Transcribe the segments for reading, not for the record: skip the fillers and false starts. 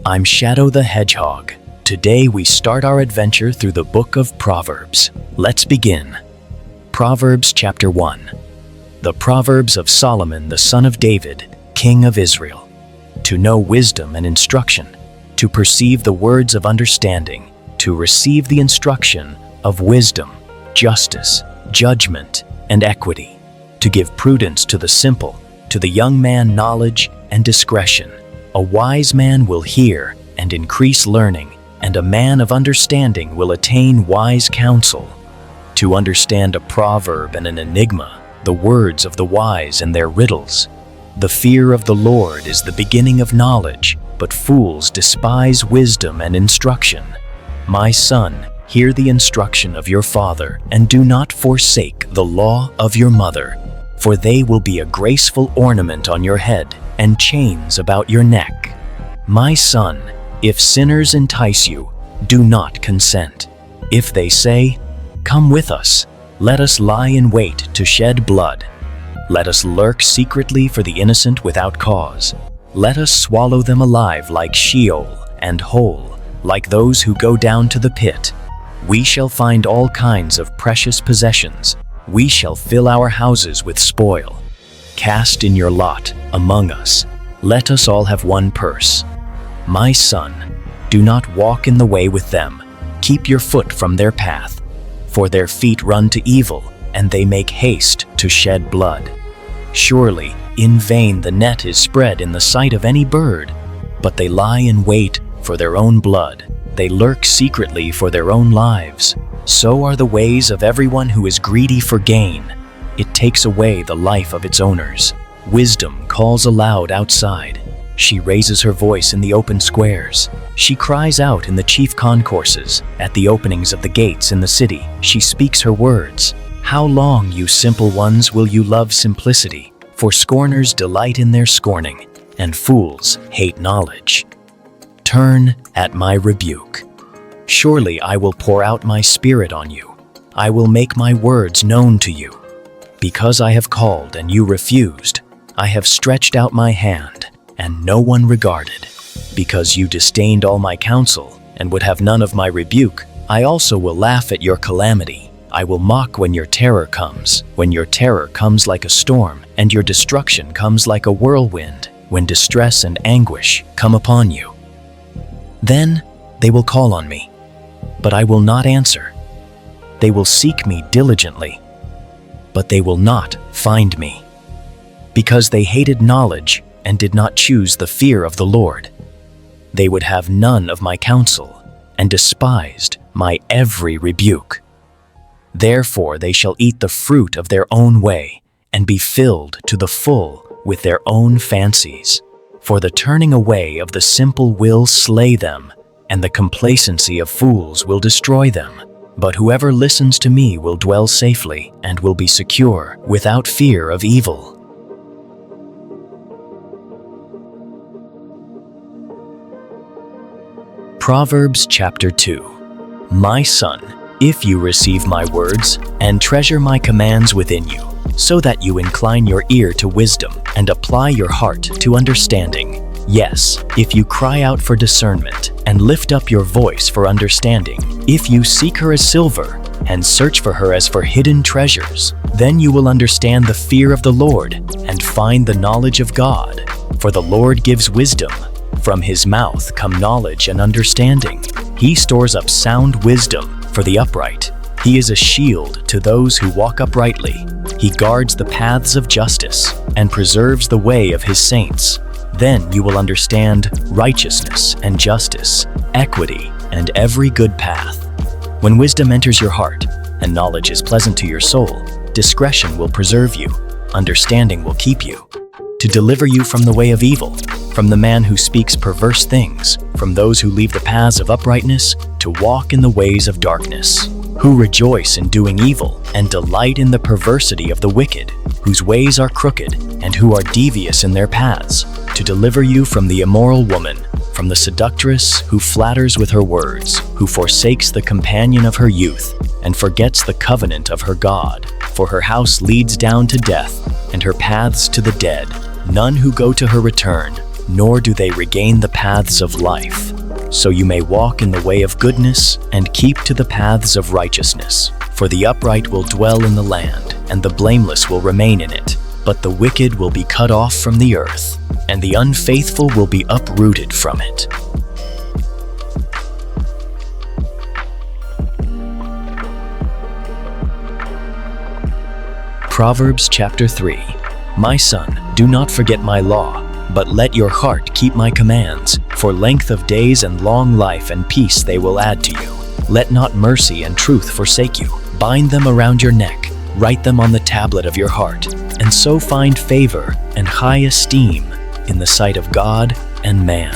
I'm Shadow the Hedgehog. Today we start our adventure through the book of Proverbs. Let's begin. Proverbs chapter 1. The Proverbs of Solomon the son of David, king of Israel. To know wisdom and instruction, to perceive the words of understanding, to receive the instruction of wisdom, justice, judgment, and equity, to give prudence to the simple, to the young man knowledge and discretion. A wise man will hear and increase learning, and a man of understanding will attain wise counsel. To understand a proverb and an enigma, the words of the wise and their riddles. The fear of the Lord is the beginning of knowledge, but fools despise wisdom and instruction. My son, hear the instruction of your father, and do not forsake the law of your mother, for they will be a graceful ornament on your head and chains about your neck. My son, if sinners entice you, do not consent. If they say, "Come with us, let us lie in wait to shed blood. Let us lurk secretly for the innocent without cause. Let us swallow them alive like Sheol, and whole, like those who go down to the pit. We shall find all kinds of precious possessions. We shall fill our houses with spoil. Cast in your lot among us. Let us all have one purse. My son, do not walk in the way with them. Keep your foot from their path. For their feet run to evil, and they make haste to shed blood. Surely, in vain the net is spread in the sight of any bird, but they lie in wait for their own blood. They lurk secretly for their own lives. So are the ways of everyone who is greedy for gain. It takes away the life of its owners. Wisdom calls aloud outside. She raises her voice in the open squares. She cries out in the chief concourses. At the openings of the gates in the city, she speaks her words. How long, you simple ones, will you love simplicity? For scorners delight in their scorning, and fools hate knowledge. Turn at my rebuke. Surely I will pour out my spirit on you. I will make my words known to you. Because I have called and you refused, I have stretched out my hand, and no one regarded. Because you disdained all my counsel, and would have none of my rebuke, I also will laugh at your calamity. I will mock when your terror comes, when your terror comes like a storm, and your destruction comes like a whirlwind, when distress and anguish come upon you. Then they will call on me, but I will not answer. They will seek me diligently, but they will not find me, because they hated knowledge and did not choose the fear of the Lord. They would have none of my counsel, and despised my every rebuke. Therefore they shall eat the fruit of their own way, and be filled to the full with their own fancies. For the turning away of the simple will slay them, and the complacency of fools will destroy them. But whoever listens to me will dwell safely, and will be secure, without fear of evil. Proverbs chapter 2. My son, if you receive my words, and treasure my commands within you, so that you incline your ear to wisdom, and apply your heart to understanding. Yes, if you cry out for discernment, and lift up your voice for understanding, if you seek her as silver, and search for her as for hidden treasures, then you will understand the fear of the Lord, and find the knowledge of God. For the Lord gives wisdom. From his mouth come knowledge and understanding. He stores up sound wisdom for the upright. He is a shield to those who walk uprightly. He guards the paths of justice, and preserves the way of his saints. Then you will understand righteousness and justice, equity, and every good path. When wisdom enters your heart, and knowledge is pleasant to your soul, discretion will preserve you, understanding will keep you, to deliver you from the way of evil, from the man who speaks perverse things, from those who leave the paths of uprightness, to walk in the ways of darkness, who rejoice in doing evil, and delight in the perversity of the wicked, whose ways are crooked, and who are devious in their paths, to deliver you from the immoral woman, from the seductress who flatters with her words, who forsakes the companion of her youth, and forgets the covenant of her God. For her house leads down to death, and her paths to the dead. None who go to her return, nor do they regain the paths of life. So you may walk in the way of goodness and keep to the paths of righteousness. For the upright will dwell in the land, and the blameless will remain in it. But the wicked will be cut off from the earth, and the unfaithful will be uprooted from it. Proverbs chapter 3. My son, do not forget my law, but let your heart keep my commands, for length of days and long life and peace they will add to you. Let not mercy and truth forsake you. Bind them around your neck, write them on the tablet of your heart, and so find favor and high esteem in the sight of God and man.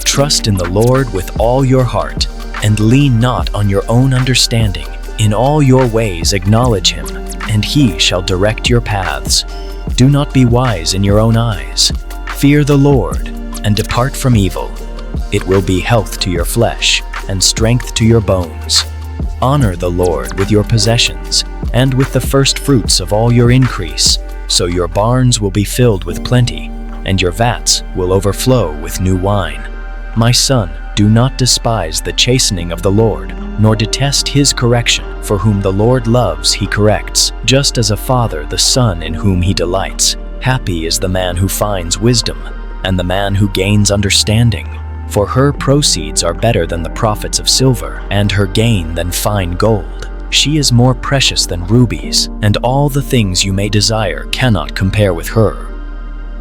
Trust in the Lord with all your heart, and lean not on your own understanding. In all your ways acknowledge him, and he shall direct your paths. Do not be wise in your own eyes. Fear the Lord, and depart from evil. It will be health to your flesh, and strength to your bones. Honor the Lord with your possessions, and with the first fruits of all your increase, so your barns will be filled with plenty, and your vats will overflow with new wine. My son, do not despise the chastening of the Lord, nor detest his correction, for whom the Lord loves he corrects, just as a father the son in whom he delights. Happy is the man who finds wisdom, and the man who gains understanding. For her proceeds are better than the profits of silver, and her gain than fine gold. She is more precious than rubies, and all the things you may desire cannot compare with her.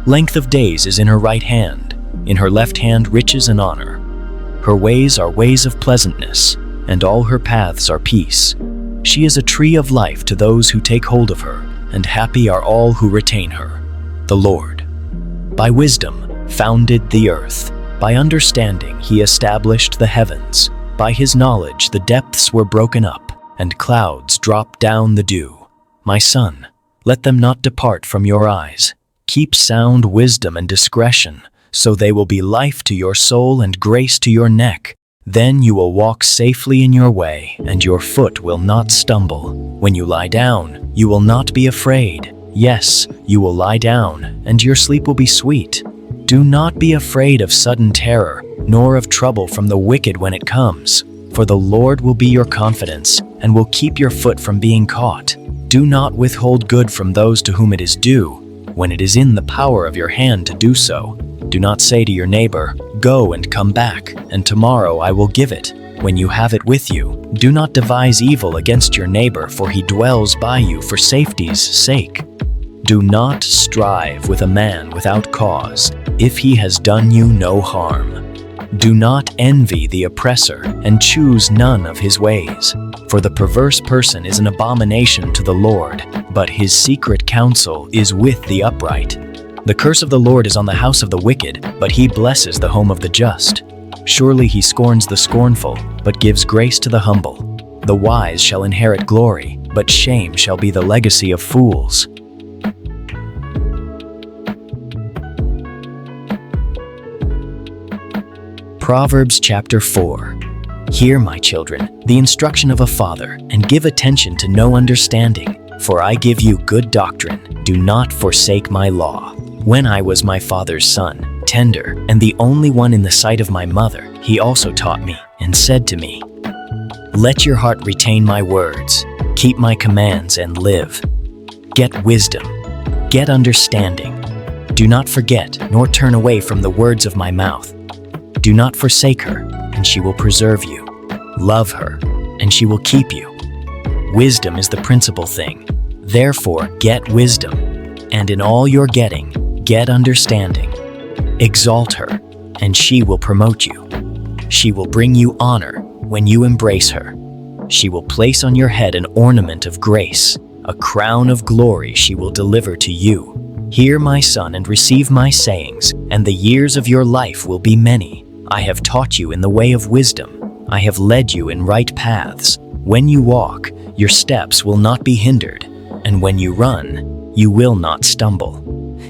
Length of days is in her right hand, in her left hand riches and honor. Her ways are ways of pleasantness, and all her paths are peace. She is a tree of life to those who take hold of her, and happy are all who retain her. The Lord, by wisdom, founded the earth. By understanding he established the heavens. By his knowledge the depths were broken up, and clouds dropped down the dew. My son, let them not depart from your eyes. Keep sound wisdom and discretion, so they will be life to your soul and grace to your neck. Then you will walk safely in your way, and your foot will not stumble. When you lie down, you will not be afraid. Yes, you will lie down, and your sleep will be sweet. Do not be afraid of sudden terror, nor of trouble from the wicked when it comes. For the Lord will be your confidence, and will keep your foot from being caught. Do not withhold good from those to whom it is due, when it is in the power of your hand to do so. Do not say to your neighbor, "Go and come back, and tomorrow I will give it," when you have it with you. Do not devise evil against your neighbor, for he dwells by you for safety's sake. Do not strive with a man without cause, if he has done you no harm. Do not envy the oppressor, and choose none of his ways. For the perverse person is an abomination to the Lord, but his secret counsel is with the upright. The curse of the Lord is on the house of the wicked, but he blesses the home of the just. Surely he scorns the scornful, but gives grace to the humble. The wise shall inherit glory, but shame shall be the legacy of fools. Proverbs chapter 4. Hear, my children, the instruction of a father, and give attention to no understanding. For I give you good doctrine. Do not forsake my law. When I was my father's son, tender, and the only one in the sight of my mother, he also taught me, and said to me, Let your heart retain my words. Keep my commands and live. Get wisdom. Get understanding. Do not forget, nor turn away from the words of my mouth. Do not forsake her, and she will preserve you. Love her, and she will keep you. Wisdom is the principal thing. Therefore, get wisdom, and in all your getting, get understanding. Exalt her, and she will promote you. She will bring you honor when you embrace her. She will place on your head an ornament of grace. A crown of glory she will deliver to you. Hear, my son, and receive my sayings, and the years of your life will be many. I have taught you in the way of wisdom. I have led you in right paths. When you walk, your steps will not be hindered, and when you run, you will not stumble.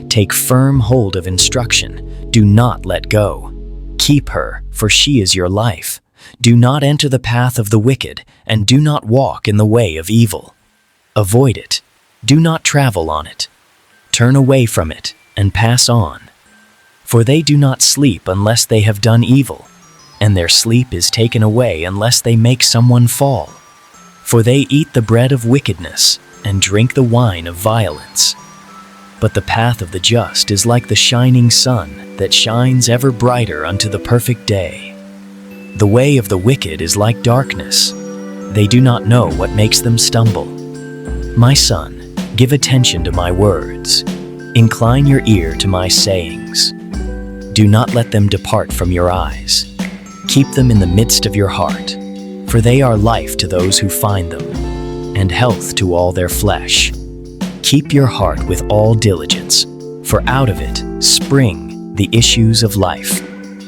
Take firm hold of instruction. Do not let go. Keep her, for she is your life. Do not enter the path of the wicked, and do not walk in the way of evil. Avoid it. Do not travel on it. Turn away from it, and pass on. For they do not sleep unless they have done evil, and their sleep is taken away unless they make someone fall. For they eat the bread of wickedness and drink the wine of violence. But the path of the just is like the shining sun that shines ever brighter unto the perfect day. The way of the wicked is like darkness. They do not know what makes them stumble. My son, give attention to my words. Incline your ear to my sayings. Do not let them depart from your eyes. Keep them in the midst of your heart, for they are life to those who find them, and health to all their flesh. Keep your heart with all diligence, for out of it spring the issues of life.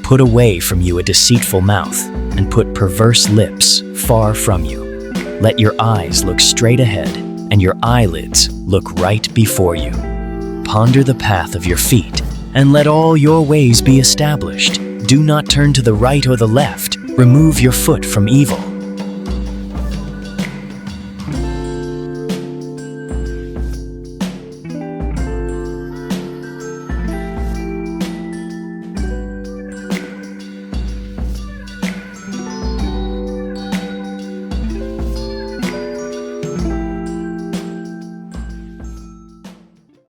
Put away from you a deceitful mouth, and put perverse lips far from you. Let your eyes look straight ahead, and your eyelids look right before you. Ponder the path of your feet, and let all your ways be established. Do not turn to the right or the left. Remove your foot from evil.